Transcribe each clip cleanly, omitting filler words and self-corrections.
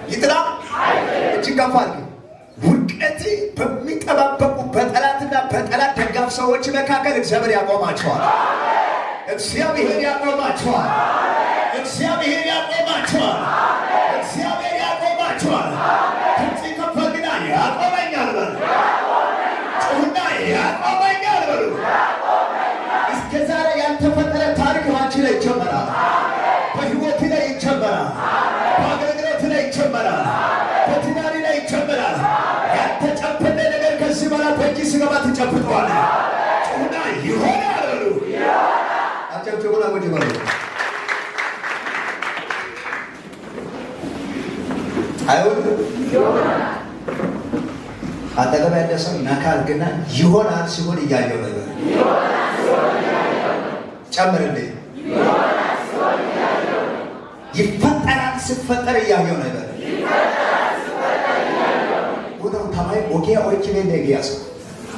ይጥላ እጅግ ከፋል ውድቀት በሚጠባበቁ በጠላትና በጠላት ደጋፍ ሰዎች መካከል እግዚአብሔር ያቆማቸዋል። እግዚአብሔር ያቆማቸዋል። እግዚአብሔር ያቆማቸዋል። እግዚአብሔር ያቆማቸዋል። ድምፅ ከፈግና ያቆመኛል በሉ። ጩሁና ያቆመኛል በሉ። እስከ ዛሬ ያልተፈጠረ ታሪክ ባንቺ ላይ ይጀመራል። በሕይወት ላይ ይጀመራል። በአገልግሎት ላይ ይጀመራል። በትዳሪ ላይ ይጀመራል። ያልተጨበጠ ነገር ከዚህ በኋላ በእጅ ስገባ ትጨብጠዋለህ። ጩሁና ይሆናል በሉ። አጨብጭቡና ቁጭ በሉ። አይሆንም ይሆናል። አጠገብ ያለ ሰው ነካል ግና ይሆናል ሲሆን እያየው ነበር። ጨምርልኝ። ይፈጠራል ሲፈጠር እያየው ነበር። ወደው ታማይ ኦኬያ ኦይኪኔ ነጊያስ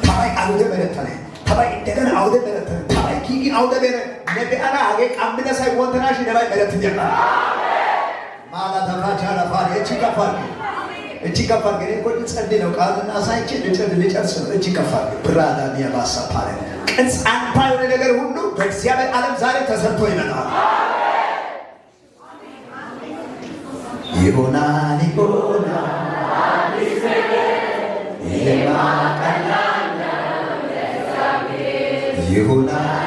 ታማይ አውደ በረተነ ታማይ እንደገና አውደ በረተነ ታማይ ኪኪ አውደ በረ ነቢያና አገ ቃምነ ሳይ ወንተናሽ ነባይ በረተኛ ማላ ተፋቻ ለፋር እቺ ከፋር እቺ ከፋር ግን እኮ ጸልይ ነው ቃልና ሳይች ልጨርስ ነው። እቺ ከፋር ብራዳ ሚያባሳ ፓለ ቅጽ አንታ የሆነ ነገር ሁሉ በእግዚአብሔር ዓለም ዛሬ ተሰርቶ ይመጣል። ይሆናል ይሆናል ይሆናል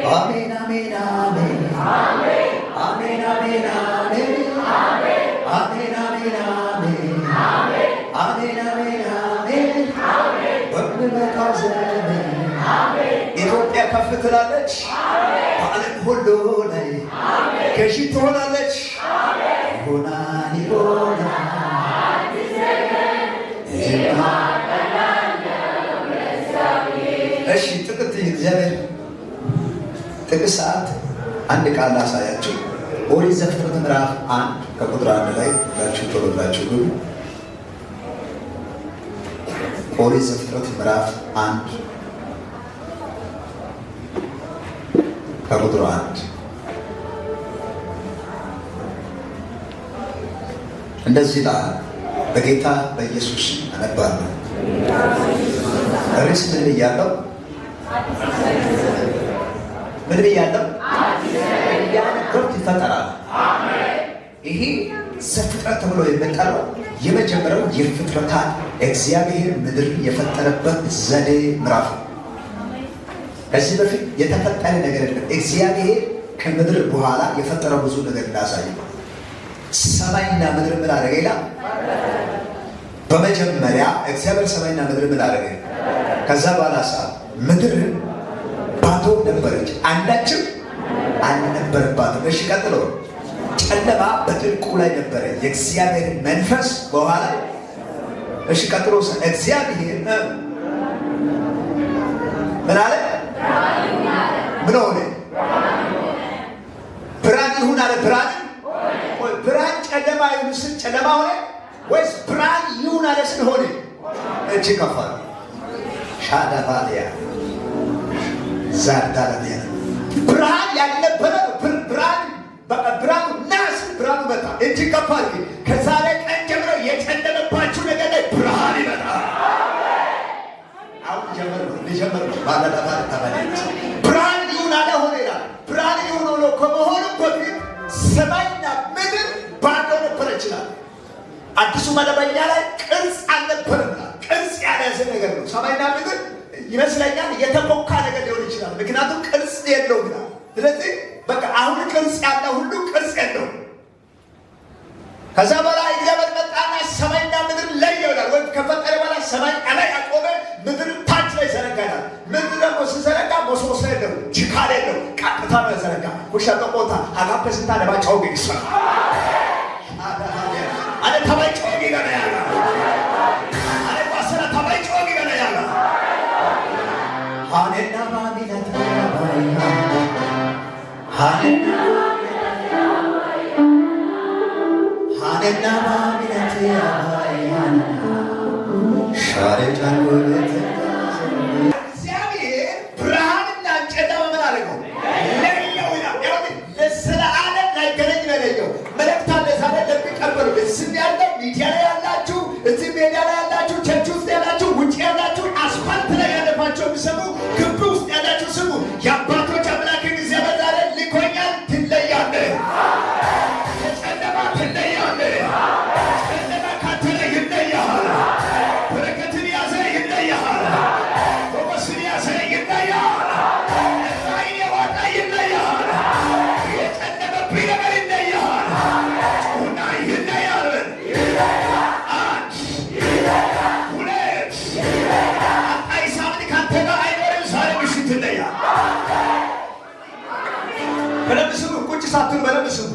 አሜን አሜን አሜን አሜን አሜን አሜን አሜን አሜን አሜን በሚመጣው ዘመን ኢትዮጵያ ከፍ ትላለች። በዓለም ሁሉ ላይ ገዢ ትሆናለች። ይሆናል ይሆናል እሺ ጥቅት እግዚአብሔር ጥቅስ ሰዓት አንድ ቃል ላሳያችሁ። ኦሪት ዘፍጥረት ምዕራፍ 1 ከቁጥር 1 ላይ ላችሁ ተወላችሁ ግን ኦሪት ዘፍጥረት ምዕራፍ 1 ከቁጥር 1 እንደዚህ ይላል። በጌታ በኢየሱስ አነባለሁ። ርዕስ ምን ብያለሁ? ምን ብያለሁ? ያነበብኩት ይፈጠራል። ይሄ ዘፍጥረት ተብሎ የሚጠራው የመጀመሪያው የፍጥረታት እግዚአብሔር ምድር የፈጠረበት ዘዴ ምዕራፍ ነው። ከዚህ በፊት የተፈጠረ ነገር የለም። እግዚአብሔር ከምድር በኋላ የፈጠረው ብዙ ነገር እንዳሳየ ሰማይና ምድር ምን አደረገ ይላል። በመጀመሪያ እግዚአብሔር ሰማይና ምድር ምን አደረገ? ከዛ በኋላ ምድር ባዶ ነበረች፣ አንዳችም አልነበረባትም። እሺ ቀጥሎ ጨለማ በጥልቁ ላይ ነበረ፣ የእግዚአብሔር መንፈስ በኋላ። እሺ ቀጥሎ እግዚአብሔር ምን አለ? ምን ሆነ? ብርሃን ይሁን አለ። ብርሃን ብርሃን ጨለማ ይሁን ስል ጨለማ ሆነ ወይስ ብርሃን ይሁን አለ ስል ሆነ? እጅ ከፋል ሻዳባሊያ ዛርዳላቢያ ብርሃን ያልነበረ ብርሃን ብርሃኑ ናስ ብርሃኑ መጣ። እጅ ከፋል ከዛሬ ቀን ጀምሮ የጨለመባችሁ ነገር ላይ ብርሃን ይመጣል። አሁን ጀመር ባለዳታ ተባለች። ብርሃን ይሁን አለ ሆነ ይላል። ብርሃን ይሁን ሆኖ ከመሆኑ በፊት ሰማይና ምድር ባዶ ነበረ ይችላል። አዲሱ መደበኛ ላይ ቅርጽ አልነበረም። ቅርጽ ያልያዘ ነገር ነው። ሰማይና ምድር ይመስለኛል የተቦካ ነገር ሊሆን ይችላል። ምክንያቱም ቅርጽ የለውም። ስለዚህ በቃ አሁን ቅርጽ ያለ ሁሉ ቅርጽ የለውም። ከዛ በላይ እግዚአብሔር መጣና ሰማይና ምድር ለየው ይላል። ወይ ከፈጠረ በኋላ ሰማይ ላይ ያቆመ ምድር ታች ላይ ዘረጋናል። ምድር ደግሞ ሲዘረጋ ሞሶስ ላይ ነው፣ ችካል የለው፣ ቀጥታ ነው ዘረጋ። ኩሻቶ ቆታ አጋፐስታ ለባጫው ግይሳ አለ ተባይጮ ገና ያላ አለ ባሰራ ተባይጮ ገና ያላ ሃኔና ማሚናት ባይና ሃኔና ሃኔና ማሚናት ባይና ሻሬ ጫንጎት እግዚአብሔር ብርሃንና ጨለማ ምን አደረገው? ሳትሉ በደንብ ስሙ።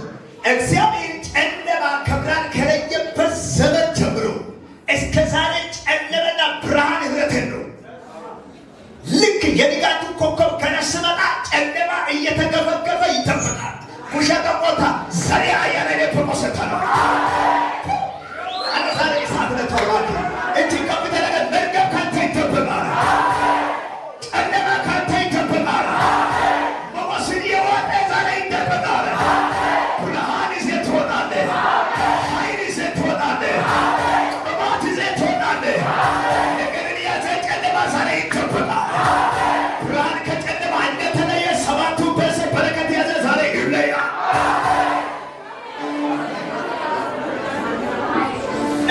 እግዚአብሔር ጨለማ ከብርሃን ከለየበት ዘመን ጀምሮ እስከ ዛሬ ጨለማና ብርሃን ህብረት የለው። ልክ የንጋቱ ኮከብ ከነስመጣ ጨለማ እየተገፈገፈ ይጠብቃል። ኩሸተ ቦታ ዘሪያ ያለለ ፕሮሰታ ነው። አነሳለ ኢሳት ለተዋት እቺ ከፍተኛ መርገም ካንተ ይጠብቃል። ጨለማ ካንተ ይጠብቃል። ሞስኒ የወጣ ዛሬ ይጠብቃል። ብርሃን ይዘህ ትወጣለህ። ኃይል ይዘህ ትወጣለህ። ቅባት ይዘህ ትወጣለህ። ነገርን ያዘ ጨለማ ዛሬ ይጠብቃል። ብርሃን ከጨለማ እንደተለየ ሰባቱ በረከት ያዘ ዛሬ ይለያል።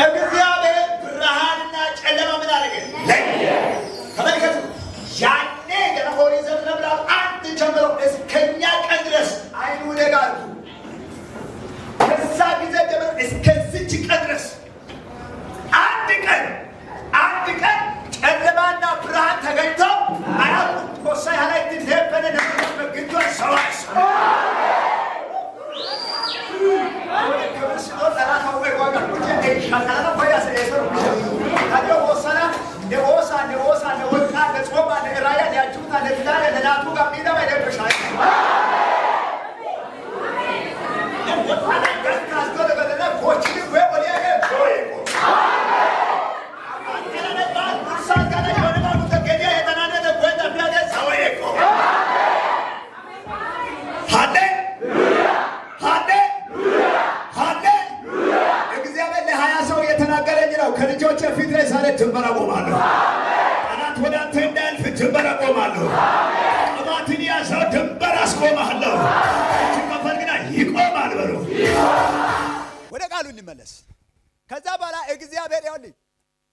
እግዚአብሔር ብርሃንና ጨለማ ምን አደረገ? ለየ። ተመልከቱ። ያኔ ገና ኦሪት ዘፍጥረት አንድ ጀምሮ እስከኛ ቀን ድረስ አይኑ ደጋሉ። ከዛ ጊዜ ጀምሮ እስከዚች ቀን ድረስ አንድ ቀን ጨለማና ብርሃን ተገኝተው አያውቁም። ኮሳይ ሀላይ ትደበነ ነበር ግንቷ ሰዋስ ከልጆች ፊት ላይ ዛሬ ድንበር አቆማለሁ። ጠላት ወደ አንተ እንዳያልፍ ድንበር አቆማለሁ። ቅባትን ያዘው ድንበር አስቆማለሁ። ሲከፈል ግን ይቆማል በሉ። ወደ ቃሉ እንመለስ። ከዛ በኋላ እግዚአብሔር ይኸውልህ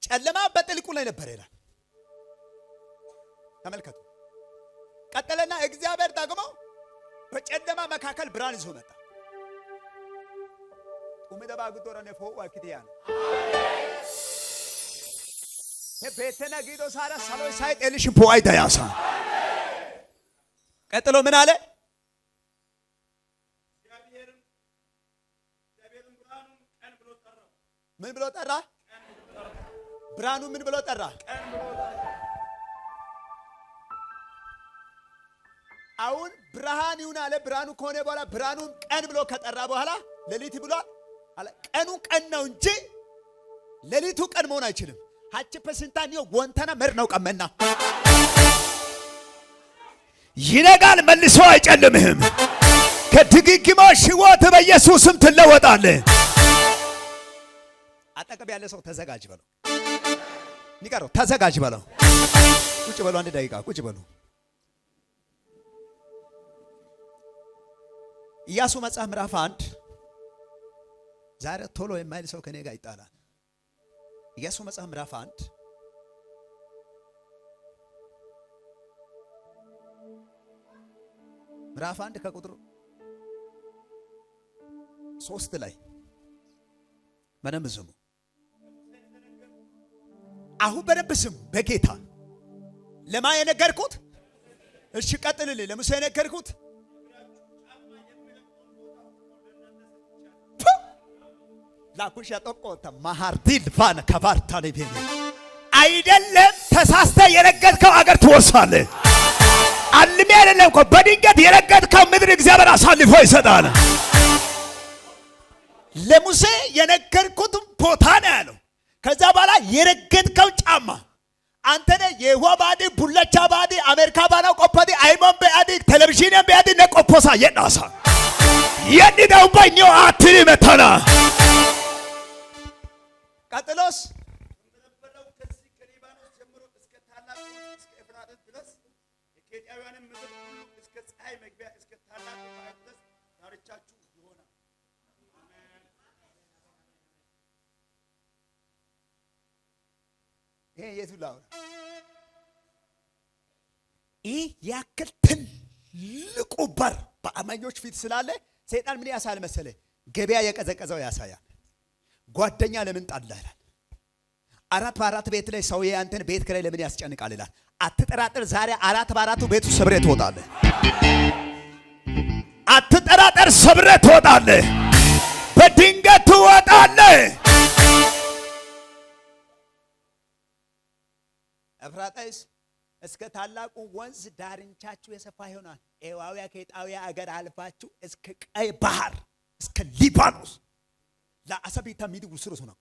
ጨለማ በጥልቁ ላይ ነበር ይላል። ተመልከቱ። ቀጠለና እግዚአብሔር ደግሞ በጨለማ መካከል ብርሃን ይዞ መጣ። ኡመደባ ጉዶራ ነፎ ወክቲያ ቤተና ጊዶ ሳራ ሰሎይ ሳይት ኤልሽ ፖአይ ዳያሳ ቀጥሎ ምን አለ? ምን ብሎ ጠራ? ብርሃኑ ምን ብሎ ጠራ? አሁን ብርሃን ይሁን አለ። ብርሃኑ ከሆነ በኋላ ብርሃኑን ቀን ብሎ ከጠራ በኋላ ሌሊት ብሏል አለ። ቀኑ ቀን ነው እንጂ ሌሊቱ ቀን መሆን አይችልም። ሀጭ ፐስንታኒዮ ወንተና መር ነው ቀመና ይነጋል መልሶ አይጨልምህም። ከድግግሞሽ ሕይወት በኢየሱስም ትለወጣለህ። አጠገብ ያለ ሰው ተዘጋጅ በለው። ንገረው ተዘጋጅ በለው። ቁጭ በሉ አንድ ደቂቃ ቁጭ በሉ። ኢያሱ መጽሐፍ ምዕራፍ 1 ዛሬ ቶሎ የማይል ሰው ከኔ ጋር ይጣላል። ኢያሱ መጽሐፍ ምዕራፍ 1 ከቁጥር 3 ላይ በደንብ ስሙ። አሁን በደንብ ስሙ። በጌታ ለማ የነገርኩት እሺ ቀጥልልኝ። ለሙሴ የነገርኩት ላኩሽ ያጠቆታ ማሃርዲል ፋን ከባርታ ለቤኔ አይደለም ተሳስተ የረገጥከው አገር ትወርሳለህ። አልሜ አይደለም እኮ በድንገት የረገጥከው ምድር እግዚአብሔር አሳልፎ ይሰጣል። ለሙሴ የነገርኩት ቦታ ነው ያለው። ከዛ በኋላ የረገጥከው ጫማ አንተ ነህ። የዋ ባዲ ቡለቻ ባዲ አሜሪካ ባና ቆፓዲ አይሞን በአዲ ቴሌቪዥን በአዲ ነቆፖሳ የናሳ የንደው ባይኛው አትሪ መተና ቀጥሎስ በነበረው ከዚህ ከሊባኖስ ጀምሮ እስከ ታላቁ እስከ ኤፍራጥስ ድረስ የኬጢያውያንን ምድር ሁሉ እስከ ፀሐይ መግቢያ እስከ ታላቁ ባህር ድረስ ዳርቻችሁ ይሆናል። ይሄ የቱ ላውራ? ይህ ያክል ትልቁ በር በአማኞች ፊት ስላለ ሰይጣን ምን ያሳል መሰለ? ገበያ የቀዘቀዘው ያሳያል። ጓደኛ ለምን ጣላህ ይላል። 4 በ4 ቤት ላይ ሰው ያንተን ቤት ከላይ ለምን ያስጨንቃል ይላል። አትጠራጠር። ዛሬ 4 በ4 ቤቱ ሰብሬ ትወጣለህ። አትጠራጠር። ቀንበር ሰብረህ ትወጣለህ። በድንገት ትወጣለህ። ኤፍራጥስ እስከ ታላቁ ወንዝ ዳርቻችሁ የሰፋ ይሆናል። ኤዋውያ ከኤጣውያ አገር አልፋችሁ እስከ ቀይ ባህር እስከ ሊባኖስ ለአሰቢታ ሚዲ ውስሩስ ነው።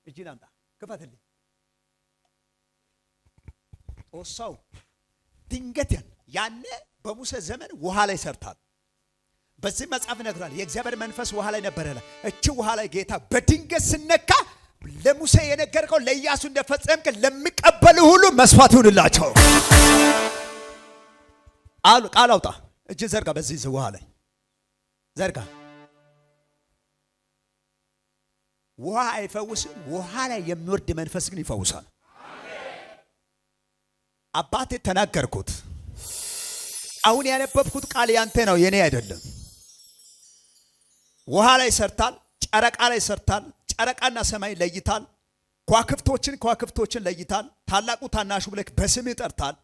እጅን አምጣ ክፈትልኝ። ጦሳው ድንገት ያኔ በሙሴ ዘመን ውሃ ላይ ሰርታል። በዚህ መጽሐፍ ነግሯል። የእግዚአብሔር መንፈስ ውሃ ላይ ነበረ። እቺ ውሃ ላይ ጌታ በድንገት ስነካ ለሙሴ የነገርከው ለኢያሱ እንደፈጸምክ ለሚቀበሉ ሁሉ መስዋዕት ይሁንላቸው አሉ። ቃል አውጣ። እጅ ዘርጋ። በዚህ ውሃ ላይ ዘርጋ። ውሃ አይፈውስም። ውሃ ላይ የሚወርድ መንፈስ ግን ይፈውሳል። አባቴ ተናገርኩት። አሁን ያነበብኩት ቃል ያንተ ነው፣ የኔ አይደለም። ውሃ ላይ ሰርታል። ጨረቃ ላይ ሰርታል። ጨረቃና ሰማይ ለይታል። ከዋክብቶችን ለይታል። ታላቁ ታናሹ ብለህ በስምህ ጠርታል።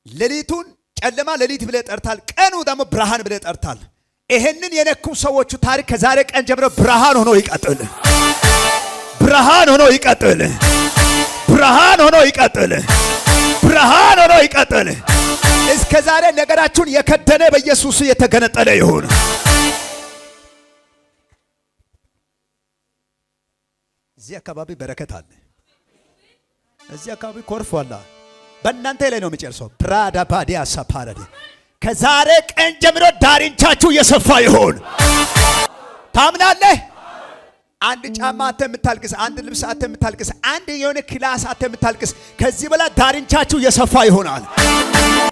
ሌሊቱን ጨለማ ሌሊት ብለህ ጠርታል። ቀኑ ደግሞ ብርሃን ብለህ ጠርታል። ይሄንን የነኩ ሰዎቹ ታሪክ ከዛሬ ቀን ጀምሮ ብርሃን ሆኖ ይቀጥል። ብርሃን ሆኖ ይቀጥል። ብርሃን ሆኖ ይቀጥል። ብርሃን ሆኖ ይቀጥል። እስከ ዛሬ ነገራችሁን የከደነ በኢየሱስ የተገነጠለ ይሁን። እዚህ አካባቢ በረከት አለ። እዚህ አካባቢ ኮርፍ አለ። በእናንተ ላይ ነው የሚጨርሰው። ብራዳ ባዲያ ሳፓራዲ ከዛሬ ቀን ጀምሮ ዳርቻችሁ የሰፋ ይሁን። ታምናለህ? አንድ ጫማ አተ የምታልቅስ፣ አንድ ልብስ አተ የምታልቅስ፣ አንድ የሆነ ክላስ አተ የምታልቅስ፣ ከዚህ በላይ ዳርቻችሁ የሰፋ ይሆናል።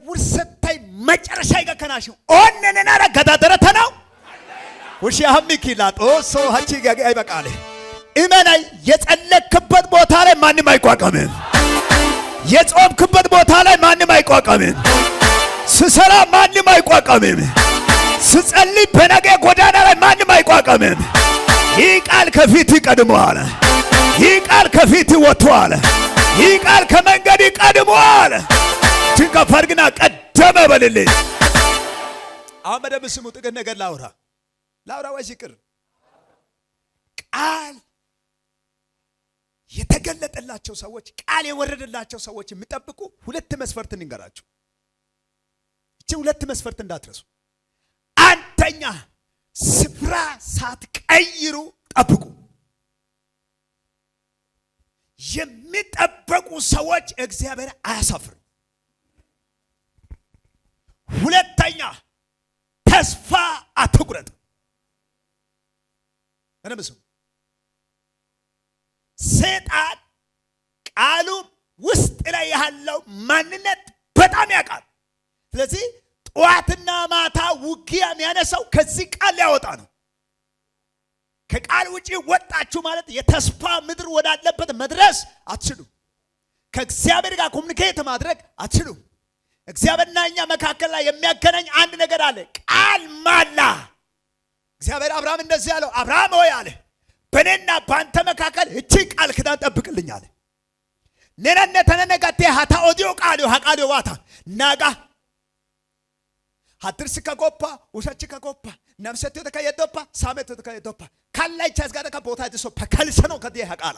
ውርሰታይ መጨረሻ ይገከናሽ ኦነነና ረጋዳደረተ ነው ወሽ ያህሚኪላጦ ሶ ሀቺ ጋጋ አይበቃለ እመናይ የጸለክበት ቦታ ላይ ማንም አይቋቋምም። የጾምክበት ቦታ ላይ ማንም አይቋቋምም። ስሰራ ማንም አይቋቋምም። ስጸልይ በነገ ጎዳና ላይ ማንም አይቋቋምም። ይህ ቃል ከፊት ይቀድመዋል። ይህ ቃል ከፊት ይወጣዋል። ይህ ቃል ከመንገድ ይቀድመዋል። ትንከፈርግና ቀደመ በልልኝ። አሁን በደንብ ስሙ። ጥቂት ነገር ላውራ ወይስ ይቅር? ቃል የተገለጠላቸው ሰዎች፣ ቃል የወረደላቸው ሰዎች የሚጠብቁ ሁለት መስፈርት እንንገራችሁ። እቺ ሁለት መስፈርት እንዳትረሱ። አንደኛ ስፍራ ሳትቀይሩ ጠብቁ። የሚጠበቁ ሰዎች እግዚአብሔር አያሳፍርም። ሁለተኛ ተስፋ አትቁረጥ። እነምሰው ሰይጣን ቃሉ ውስጥ ላይ ያለው ማንነት በጣም ያውቃል። ስለዚህ ጠዋትና ማታ ውጊያ የሚያነሳው ከዚህ ቃል ሊያወጣ ነው። ከቃል ውጪ ወጣችሁ ማለት የተስፋ ምድር ወዳለበት መድረስ አትችሉም። ከእግዚአብሔር ጋር ኮሙኒኬት ማድረግ አትችሉም። እግዚአብሔርና እኛ መካከል ላይ የሚያገናኝ አንድ ነገር አለ። ቃል ማላ። እግዚአብሔር አብርሃም እንደዚህ ያለው፣ አብርሃም ሆይ አለ በእኔና በአንተ መካከል እቺ ቃል ኪዳን ጠብቅልኝ አለ። ነነነ ተነነጋቴ ሀታ ኦዲዮ ቃል ዋታ ናጋ ሀድርስ ከጎፓ ውሸች ከጎፓ ነፍሰት ተከየዶፓ ሳመት ተከየዶፓ ካላይ ቻስ ጋር ከቦታ ደሶ ከልሰኖ ከዲ ሀቃላ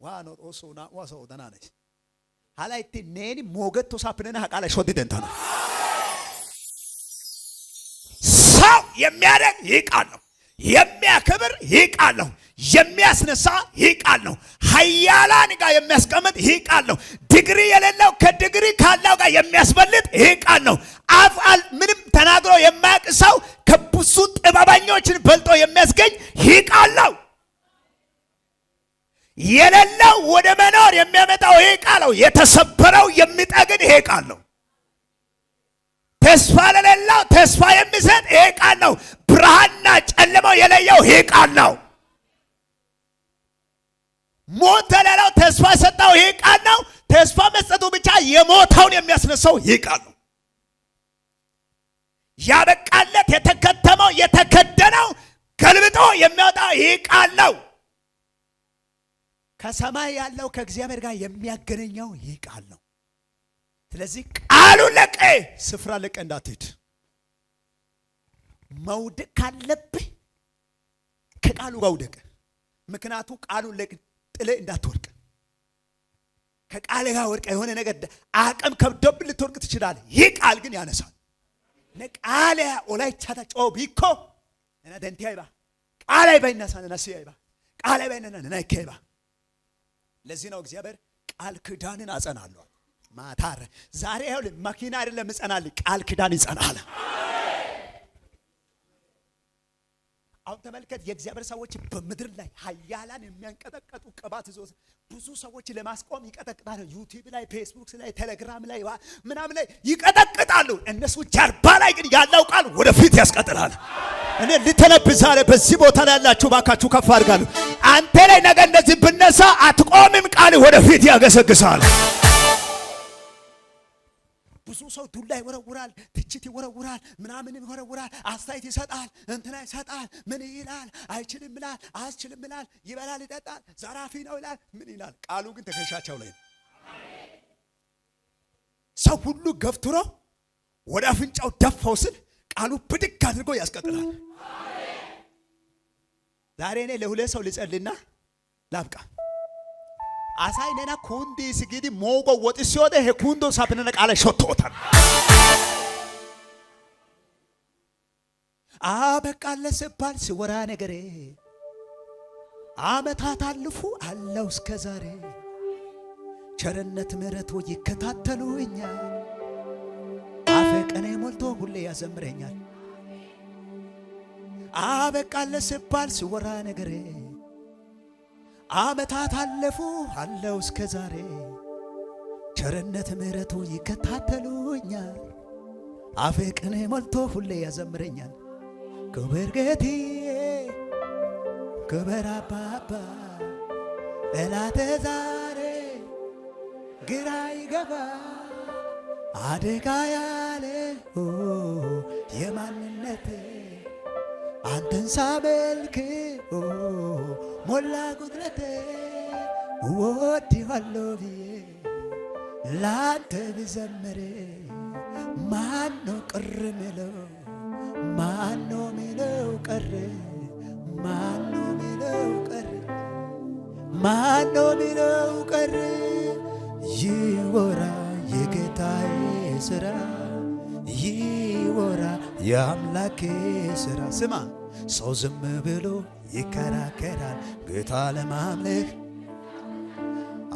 ዋኖ ኦሶና ዋሶ ደናነች ሃላይቲ ነኒ ሞገቶ ሳፕነና ሀቃላ ሾዲ ደንታና ሰው የሚያደርግ ይህ ቃል ነው። የሚያከብር ይህ ቃል ነው። የሚያስነሳ ይህ ቃል ነው። ኃያላን ጋር የሚያስቀምጥ ይህ ቃል ነው። ዲግሪ የሌለው ከዲግሪ ካለው ጋር የሚያስበልጥ ይህ ቃል ነው። አፍአል ምንም ተናግሮ የማያውቅ ሰው ከብዙ ጥበበኞችን በልጦ የሚያስገኝ ይህ ቃል ነው። የሌለው ወደ መኖር የሚያመጣው ይህ ቃል ነው። የተሰበረው የሚጠግን ይህ ቃል ነው። ተስፋ ለሌለው ተስፋ የሚሰጥ ይሄ ቃል ነው። ብርሃንና ጨለማው የለየው ይሄ ቃል ነው። ሞት ለሌለው ተስፋ የሰጠው ይሄ ቃል ነው። ተስፋ መስጠቱ ብቻ የሞተውን የሚያስነሳው ይሄ ቃል ነው። ያበቃለት የተከተመው የተከደነው ገልብጦ የሚያወጣው ይሄ ቃል ነው። ከሰማይ ያለው ከእግዚአብሔር ጋር የሚያገናኘው ይሄ ቃል ነው። ስለዚህ ቃሉ ለቀ ስፍራ ለቀ እንዳትሄድ። መውደቅ ካለብህ ከቃሉ ጋር ውደቅ። ምክንያቱ ቃሉን ጥለ እንዳትወርቅ። ከቃል ጋር ወርቀ የሆነ ነገር አቅም ከብዶብ ልትወርቅ ትችላለህ። ይህ ቃል ግን ያነሳል። ነቃለ ኦላይ ቻታ ጮ ቢኮ እና ደንቲያይባ ቃል አይባይናሳ ነሲያይባ ቃል አይባይናና ነናይከይባ። ለዚህ ነው እግዚአብሔር ቃል ኪዳንን አጸናለሁ ማታረ ዛሬ ይኸውልህ መኪና አይደለም እጸናለሁ፣ ቃል ኪዳን ይጸናል። አሁን ተመልከት፣ የእግዚአብሔር ሰዎች በምድር ላይ ኃያላን የሚያንቀጠቀጡ ቅባት ይዞ ብዙ ሰዎች ለማስቆም ይቀጠቅጣሉ። ዩቲዩብ ላይ፣ ፌስቡክ ላይ፣ ቴሌግራም ላይ ምናምን ላይ ይቀጠቅጣሉ። እነሱ ጀርባ ላይ ግን ያለው ቃል ወደፊት ያስቀጥላል። እኔ ልተነብይ ዛሬ በዚህ ቦታ ላይ ያላችሁ ባካችሁ ከፍ አድርጋለሁ። አንተ ላይ ነገ እንደዚህ ብነሳ አትቆምም፣ ቃል ወደፊት ያገሰግሳል። ብዙ ሰው ዱላ ይወረውራል፣ ትችት ይወረውራል፣ ምናምን ይወረውራል፣ አስተያየት ይሰጣል፣ እንትና ይሰጣል፣ ምን ይላል፣ አይችልም ይላል፣ አያስችልም ይላል፣ ይበላል ይጠጣል፣ ዘራፊ ነው ይላል፣ ምን ይላል። ቃሉ ግን ትከሻቸው ላይ ነው። ሰው ሁሉ ገፍትሮ ወደ አፍንጫው ደፋው ስል ቃሉ ብድግ አድርጎ ያስቀጥላል። ዛሬ እኔ ለሁለት ሰው ልጸልና ላብቃ። አሳይነና ኩንዲ ሲጊዲ ሞጎ ወጥ ሲወደ ሄኩንዶ ሳፕነና ቃለ ሾቶታል። አበቃለ ሲባል ሲወራ ነገሬ አመታት አልፉ አለው እስከ ዛሬ ቸርነት ምሕረቱ ይከታተሉኛል። አፌ ቀኔ ሞልቶ ሁሌ ያዘምረኛል። አበቃለ ሲባል ሲወራ ነገሬ አመታት አለፉ አለው እስከ ዛሬ ቸርነት ምሕረቱ ይከታተሉኛል። አፌ ቅኔ ሞልቶ ሁሌ ያዘምረኛል። ክብር ጌታዬ ክብር አባባ ጠላቴ ዛሬ ግራ ይገባ አደጋ ያለ የማንነቴ አንተን ሳመልክ ሞላ ጉድለቴ እወድሃለሁ ብዬ ላንተ ብዘምር ማነው ቅር ሚለው? ማነው ሚለው ቀረ? ማነው ሚለው ቀረ? ማነው ሚለው ቀረ? ይወራ የጌታዬ ሥራ ይወራ የአምላኬ ሥራ። ስማ ሰው ዝም ብሎ ይከራከራል ጌታ ለማምለክ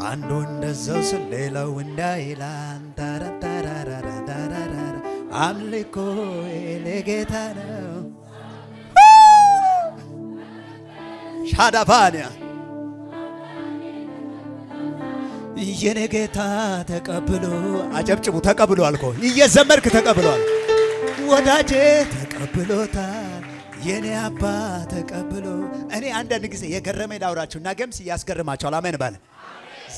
አንዱ እንደዛው ስል ሌላው እንዳይላን ታራራራራራራ አምልኮ ለጌታ ነው። ሻዳፋንያ የኔ ጌታ ተቀብሎ አጨብጭቡ። ተቀብሎ አልኮ እየዘመርክ ተቀብሏል። ወዳጄ ተቀብሎታል። የኔ አባ ተቀብሎ እኔ አንዳንድ ጊዜ የገረመኝ ላውራችሁ እና ገምስ ያስገርማችኋል። አሜን ባለ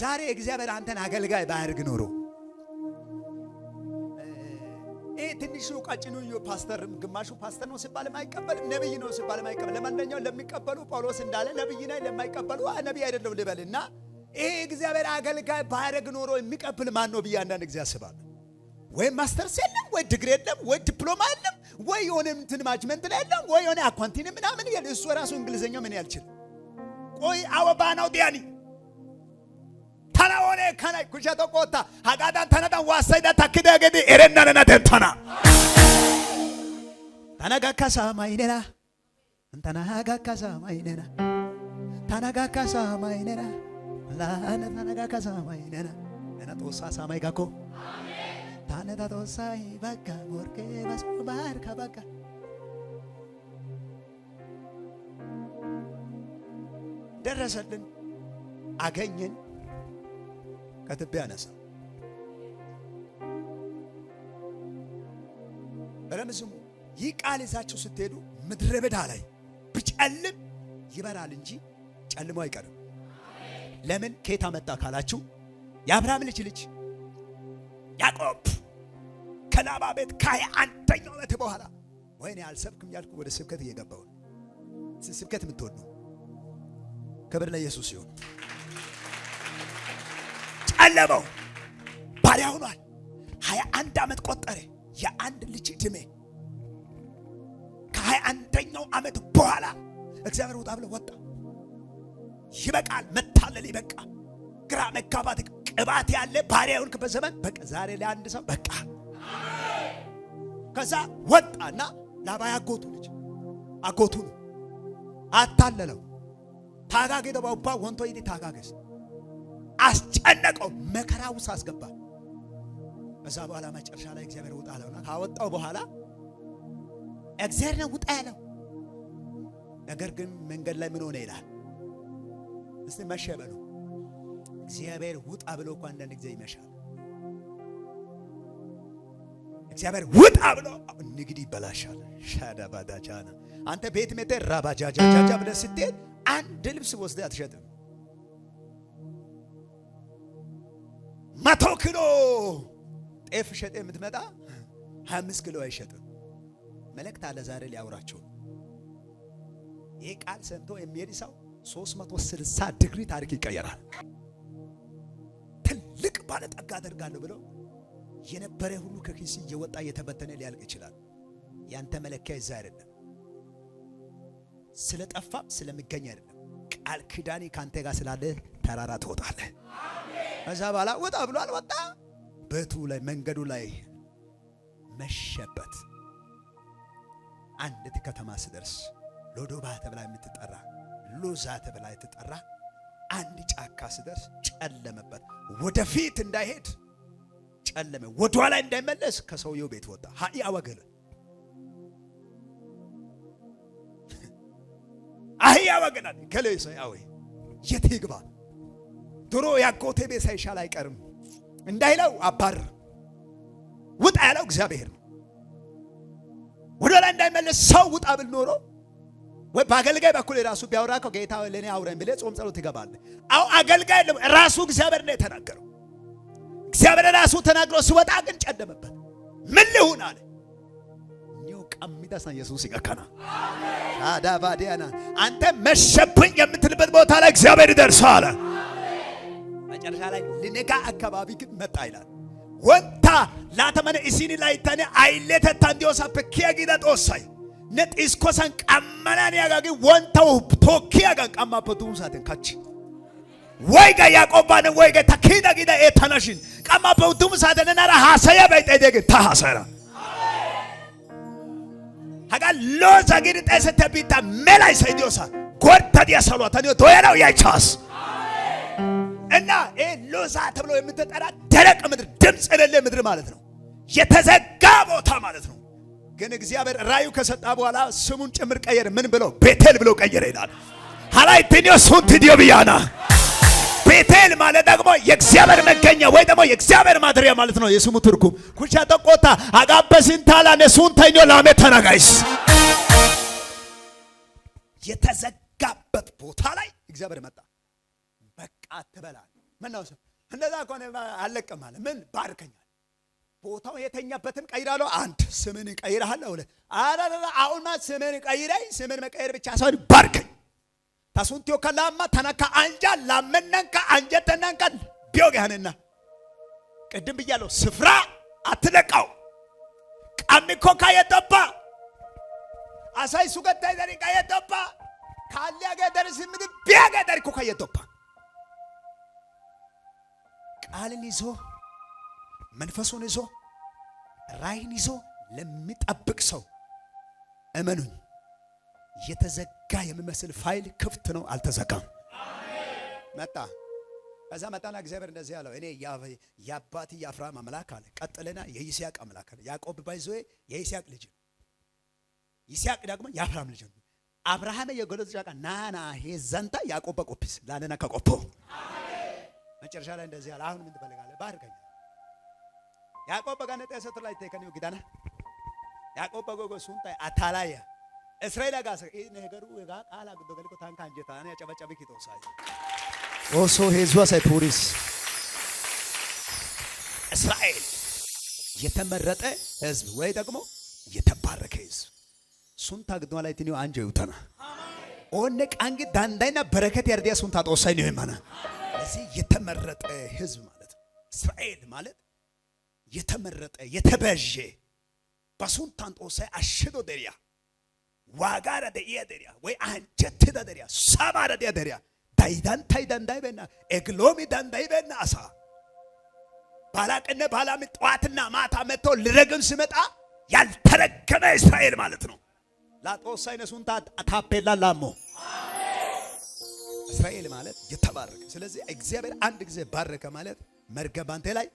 ዛሬ እግዚአብሔር አንተን አገልጋይ ባያርግ ኖሮ ትንሹ ቀጭኑ ፓስተር ግማሹ ፓስተር ነው ሲባልም አይቀበልም፣ ነብይ ነው ሲባልም አይቀበልም። ለማንኛው ለሚቀበሉ ጳውሎስ እንዳለ ነብይ ነኝ፣ ለማይቀበሉ ነብይ አይደለም ልበልና እግዚአብሔር አገልጋይ ባያርግ ኖሮ የሚቀበል ማን ነው ብዬ አንዳንድ ጊዜ አስባለሁ። ወይ ማስተርስ የለም፣ ወይ ዲግሪ የለም፣ ወይ ዲፕሎማ የለም፣ ወይ የሆነ እንትን ማኔጅመንት ላይ የለም፣ ወይ የሆነ አካውንቲንግ ምናምን ይል እሱ ራሱ እንግሊዘኛ ምን ያልችል ቆይ አወባናው ዲያኒ ታናወኔ ከናይ ኩሻቶ ቆታ ሀጋዳን ተነዳን ዋሳይዳ ታክደ ገዲ ኤረናና ተንተና ታናጋካሳ ማይነና እንተናጋካሳ ማይነና ታናጋካሳ ማይነና ላና ታናጋካሳ ማይነና እና ጦሳ ሳማይ ጋኮ ታነዳ ጦሳይ በቃ ወርቄ በስባር ከበቃ ደረሰልን አገኘን ከትቢያ አነሳ በረምስሙ ይህ ቃል ይዛችሁ ስትሄዱ ምድረ በዳ ላይ ብጨልም ይበራል እንጂ ጨልሞ አይቀርም። ለምን ከየት መጣ ካላችሁ የአብርሃም ልጅ ያዕቆብ ከላባ ቤት ከ21 ዓመት በኋላ ወይኔ አልሰብክም ያልኩ ወደ ስብከት እየገባሁ ነው። ስብከት የምትወዱ ክብር ለኢየሱስ ይሁን። ጨለመው ባሪያ ሆኗል። 21 ዓመት ቆጠረ። የአንድ ልጅ ዕድሜ ከ21ኛው ዓመት በኋላ እግዚአብሔር ውጣ ብሎ ወጣ። ይበቃል፣ መታለል ይበቃ፣ ግራ መጋባት፣ ቅባት ያለ ባሪያ የሆንክበት ዘመን በቃ ዛሬ ለአንድ ሰው በቃ። ከዛ ወጣና ላባ ያጎቱ ልጅ አጎቱ ነው አታለለው። ታጋጌ ደባውባ ወንቶ ይዲ ታጋገስ አስጨነቀው፣ መከራ ውስጥ አስገባ። ከዛ በኋላ መጨረሻ ላይ እግዚአብሔር ውጣ አለውና ካወጣው በኋላ እግዚአብሔር ነው ውጣ ያለው። ነገር ግን መንገድ ላይ ምን ሆነ ይላል? እስቲ መሸ በሉ። እግዚአብሔር ውጣ ብሎ እኮ አንዳንድ ጊዜ ይመሻል። እግዚአብሔር ውጣ ብሎ ንግድ ይበላሻል። ሻዳ ባዳጃና አንተ ቤት መተ ራባጃጃጃጃ ብለህ ስትሄድ አንድ ልብስ ወስደህ አትሸጥም። 100 ኪሎ ጤፍ ሸጠህ የምትመጣ 25 ኪሎ አይሸጥም። መልእክት አለ ዛሬ ሊያወራቸው። ይህ ቃል ሰምቶ የሚሄድ ሰው 360 ዲግሪ ታሪክ ይቀየራል። ትልቅ ባለጠጋ አደርጋለሁ ብሎ የነበረ ሁሉ ከኪስ እየወጣ እየተበተነ ሊያልቅ ይችላል። ያንተ መለኪያ ይዛ አይደለም፣ ስለጠፋም ስለሚገኝ አይደለም። ቃል ኪዳኔ ካንተ ጋር ስላለ ተራራ ትወጣለህ። ከዛ በኋላ ወጣ ብሎ አልወጣ። ቤቱ ላይ መንገዱ ላይ መሸበት። አንዲት ከተማ ስደርስ ሎዶባ ተብላ የምትጠራ ሎዛ ተብላ የምትጠራ አንድ ጫካ ስደርስ ጨለመበት። ወደፊት እንዳይሄድ ጨለመ። ወደ ኋላ እንዳይመለስ ከሰውየው ቤት ወጣ። ሃይ አወገለ አይ አወገናል ከለይሰ ያው የት ይግባ? ድሮ ያጎቴ ቤት ሳይሻል አይቀርም እንዳይለው አባር ውጣ ያለው እግዚአብሔር ነው። ወደ ኋላ እንዳይመለስ ሰው ውጣ ብል ኖሮ ወይ በአገልጋይ በኩል ራሱ ቢያወራ እኮ ጌታ ለኔ አውራኝ ብለህ ጾም ጸሎት ትገባለህ። አው አገልጋይ ራሱ እግዚአብሔር ነው የተናገረው። እግዚአብሔር ራሱ ተናግሮ ሲወጣ ግን ጨለመበት። ምን ልሁን አለ። ኒው ቀሚዳስ ኢየሱስ ይቀከና አዳባዲያና አንተ መሸብኝ የምትልበት ቦታ ላይ እግዚአብሔር ይደርሳል። መጨረሻ ላይ ልነጋ አካባቢ ግን መጣ ይላል። ወንታ ላተመነ ኢሲኒ ላይ ታኔ አይለተ ታንዲዮሳ ፐኪያ ጊዳ ጦሳይ ነጥስኮሳን ቀመናን ያጋጊ ወንታው ቶኪያ ጋር ቀማፈቱን ሳተን ካቺ ወይጋ ያቆባነ ወይጋ ተኪዳ ጊዳ ኤታናሽን ቀማፈቱን ሳተን ነራ ሐሰያ በይጠደግ ታሐሰራ ሀጋ ሎዛ ጊድ ጠሰተ ቢታ መላይ ሰይዲዮሳ ጎርታ ዲያሰሏ ታኒዮ ዶያናው ያይቻስ እና ሎዛ ተብሎ የምትጠራ ደረቅ ምድር ድምጽ የሌለ ምድር ማለት ነው። የተዘጋ ቦታ ማለት ነው። ግን እግዚአብሔር ራዩ ከሰጣ በኋላ ስሙን ጭምር ቀየረ። ምን ብሎ? ቤቴል ብሎ ቀየረ ይላል። ሃላይቲኒዮ ሱንቲዲዮ ቢያና ቤቴል ማለት ደግሞ የእግዚአብሔር መገኛ ወይ ደግሞ የእግዚአብሔር ማደሪያ ማለት ነው። የስሙ ትርጉም ኩቻ ተቆጣ አጋበሲንታላ ነሱንተኞ ላሜ ተናጋይስ የተዘጋበት ቦታ ላይ እግዚአብሔር መጣ። በቃ አትበላ ምን ነው እንደዛ ከሆነ አለቀም አለ። ምን ባርከኛል ቦታው የተኛበትም ቀይራለሁ። አንድ ስምን ቀይራለሁ። ሁለት አራራ አሁንማ ስምን ቀይራይ ስምን መቀየር ብቻ ሳይሆን ባርከኝ ታሱንቲዮ ከላማ ተነካ አንጃ ላመነንካ አንጀተናንካ ቢዮጋነና ቅድም ብያለሁ። ስፍራ አትለቃው ቃሚኮ ካየተባ አሳይ ሱገታይ ደሪ ካየተባ ካሊያ ገደር ስምድ ቢያገ ደሪኮ ካየተባ ቃልን ይዞ መንፈሱን ይዞ ራይን ይዞ ለሚጠብቅ ሰው እመኑኝ የተዘጋ የሚመስል ፋይል ክፍት ነው፣ አልተዘጋም። መጣ። ከዛ መጣና እግዚአብሔር እንደዚህ ያለው እኔ የአባቴ የአብርሃም አምላክ አለ። ቀጥለና የይስሐቅ አምላክ አለ። ያዕቆብ ባይዞዬ የይስሐቅ ልጅ ነው። ይስሐቅ ደግሞ የአብርሃም ልጅ ነው። አብርሃም የገለጽ ጫቃ ናና ሄዘንታ ያዕቆብ በቆፕስ ላነና ከቆፖ መጨረሻ ላይ እንደዚህ ያለ አሁን ምን ትፈልጋለህ? ባርከኝ ያዕቆብ በጋነ ጠሰት ላይ ተከኒው ግዳና ያዕቆብ በጎጎ ሱንታ አታላያ እስራኤል ጋር ነገሩ ጋ ቃላ ግዶ ገልቆ ታንካ አንጀታ አነ ያጨበጨበ ኪቶሳይ ኦሶ ሄዟ ሳይፖሪስ እስራኤል የተመረጠ ህዝብ ወይ ደግሞ የተባረከ ህዝብ ሱንታ ግዶ ላይ ትኒው አንጀ ይውተና ኦነ ቃንግ ዳንዳይና በረከት ያርዲያ ሱንታ ጦሳይ ነው የማና እዚህ የተመረጠ ህዝብ ማለት ነው። እስራኤል ማለት የተመረጠ የተበጀ በሱንታን ጦሳይ አሽዶ ደሪያ ዋጋረ ደየደሪያ ወይ አንጀት ደደሪያ ሰባረ ደደሪያ ዳይዳንታይ ዳንዳይበና ኤግሎሚ ዳንዳይበና አሳ ባላቅነ ባላም ጠዋትና ማታ መጥቶ ልረግም ሲመጣ ያልተረገመ እስራኤል ማለት ነው። ላጦስ አይነሱን ታፔላ ላሞ እስራኤል ማለት የተባረከ። ስለዚህ እግዚአብሔር አንድ ጊዜ ባረከ ማለት መርገም ባንተ ላይ